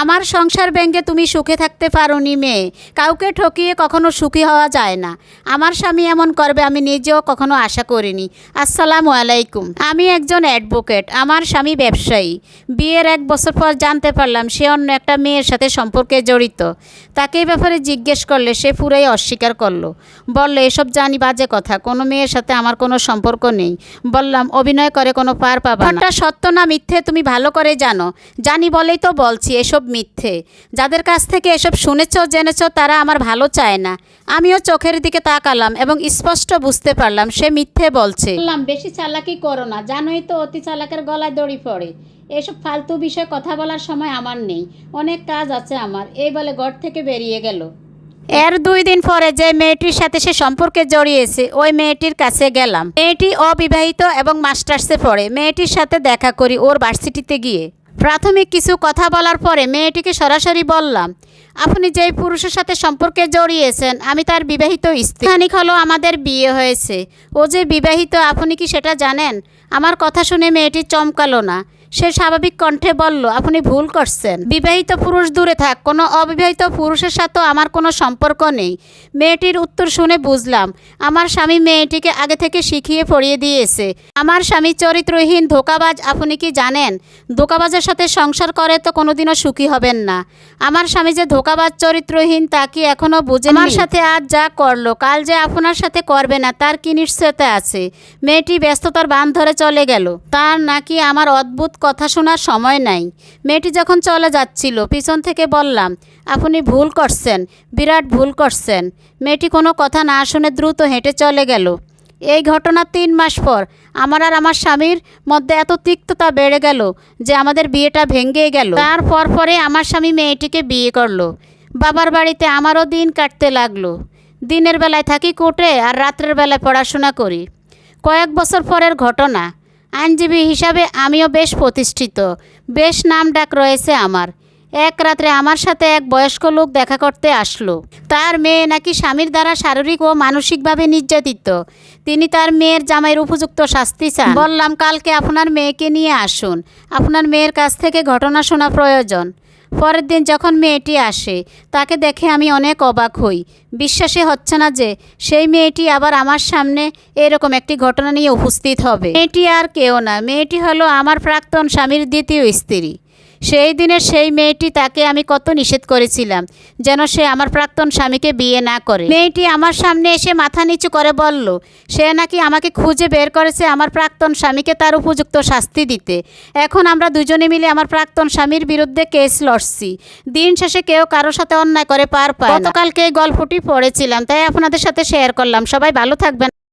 আমার সংসার ভেঙে তুমি সুখে থাকতে পারোনি মেয়ে। কাউকে ঠকিয়ে কখনো সুখী হওয়া যায় না। আমার স্বামী এমন করবে আমি নিজেও কখনো আশা করিনি। আসসালামু আলাইকুম। আমি একজন অ্যাডভোকেট, আমার স্বামী ব্যবসায়ী। বিয়ের 1 বছর পর জানতে পারলাম সে অন্য একটা মেয়ের সাথে সম্পর্কে জড়িত। তাকে এই ব্যাপারে জিজ্ঞেস করলে সে পুরাই অস্বীকার করলো। বললো এসব জানি বাজে কথা, কোনো মেয়ের সাথে আমার কোনো সম্পর্ক নেই। বললাম অভিনয় করে কোনো পার পাবা না। সত্য না মিথ্যে তুমি ভালো করে জানো। জানি বলেই তো বলছি এসব মিথ্যে। যাদের কাছ থেকে এসব শুনেছ জেনেছ তারা আমার ভালো চায় না। আমিও চোখের দিকে তাকালাম এবং স্পষ্ট বুঝতে পারলাম সে মিথ্যে বলছে। বললাম বেশি চালাকি করো না, জানোই তো অতি চালাকের গলায় দড়ি পড়ে। এসব ফালতু বিষয়ে কথা বলার সময় আমার নেই, অনেক কাজ আছে আমার। এই বলে ঘর থেকে বেরিয়ে গেল। এর 2 দিন পরে যে মেয়েটির সাথে সে সম্পর্কে জড়িয়েছে ওই মেয়েটির কাছে গেলাম। মেয়েটি অবিবাহিত এবং মাস্টার্সে পড়ে। মেয়েটির সাথে দেখা করি ওর ভার্সিটিতে গিয়ে। প্রাথমিক কিছু কথা বলার পরে মেয়েটিকে সরাসরি বললাম, আপনি যেই পুরুষের সাথে সম্পর্কে জড়িয়েছেন আমি তার বিবাহিত স্ত্রী। খানিক হলো আমাদের বিয়ে হয়েছে। ও যে বিবাহিত আপনি কি সেটা জানেন? আমার কথা শুনে মেয়েটি চমকালো না। সে স্বাভাবিক কণ্ঠে বলল, আপনি ভুল করছেন। বিবাহিত পুরুষ দূরে থাক, কোনো অবিবাহিত পুরুষের সাথেও আমার কোনো সম্পর্ক নেই। মেয়েটির উত্তর শুনে বুঝলাম আমার স্বামী মেয়েটিকে আগে থেকে শিখিয়ে পড়িয়ে দিয়েছে। আমার স্বামী চরিত্রহীন ধোঁকাবাজ। আপনি কি জানেন ধোঁকাবাজের সাথে সংসার করে তো কোনোদিনও সুখী হবেন না। আমার স্বামী যে ধোঁকাবাজ চরিত্রহীন তা কি এখনও বুঝেন? আমার সাথে আজ যা করলো কাল যে আপনার সাথে করবে না তার কি নিশ্চয়তা আছে? মেয়েটি ব্যস্ততার বাঁধ ধরে চলে গেল। তার নাকি আমার অদ্ভুত কথা শোনার সময় নাই। মেয়েটি যখন চলে যাচ্ছিল পিছন থেকে বললাম, আপনি ভুল করছেন, বিরাট ভুল করছেন। মেয়েটি কোনো কথা না শুনে দ্রুত হেঁটে চলে গেল। এই ঘটনার 3 মাস পর আমার আর আমার স্বামীর মধ্যে এত তিক্ততা বেড়ে গেল যে আমাদের বিয়েটা ভেঙে গেল। তারপর পরে আমার স্বামী মেয়েটিকে বিয়ে করলো। বাবার বাড়িতে আমারও দিন কাটতে লাগলো। দিনের বেলায় থাকি কোর্টে আর রাত্রের বেলায় পড়াশোনা করি। কয়েক বছর পরের ঘটনা। আইনজীবী হিসাবে আমিও বেশ প্রতিষ্ঠিত, বেশ নাম ডাক রয়েছে আমার। এক রাত্রে আমার সাথে এক বয়স্ক লোক দেখা করতে আসলো। তার মেয়ে নাকি স্বামীর দ্বারা শারীরিক ও মানসিকভাবে নির্যাতিত। তিনি তার মেয়ের জামাইয়ের উপযুক্ত শাস্তি চান। বললাম কালকে আপনার মেয়েকে নিয়ে আসুন, আপনার মেয়ের কাছ থেকে ঘটনা শোনা প্রয়োজন। পরের দিন যখন মেয়েটি আসে তাকে দেখে আমি অনেক অবাক হই। বিশ্বাসই হচ্ছে না যে সেই মেয়েটি আবার আমার সামনে এরকম একটি ঘটনা নিয়ে উপস্থিত হবে। মেয়েটি আর কেউ না, মেয়েটি হলো আমার প্রাক্তন স্বামীর দ্বিতীয় স্ত্রী। সেই দিনের সেই মেয়েটি, তাকে আমি কত নিষেধ করেছিলাম যেন সে আমার প্রাক্তন স্বামীকে বিয়ে না করে। মেয়েটি আমার সামনে এসে মাথা নিচু করে বলল সে নাকি আমাকে খুঁজে বের করেছে আমার প্রাক্তন স্বামীকে তার উপযুক্ত শাস্তি দিতে। এখন আমরা দুজনে মিলে আমার প্রাক্তন স্বামীর বিরুদ্ধে কেস লড়ছি। দিন শেষে কেউ কারোর সাথে অন্যায় করে পার পায় না। গতকালকে এই গল্পটি পড়েছিলাম তাই আপনাদের সাথে শেয়ার করলাম। সবাই ভালো থাকবেন।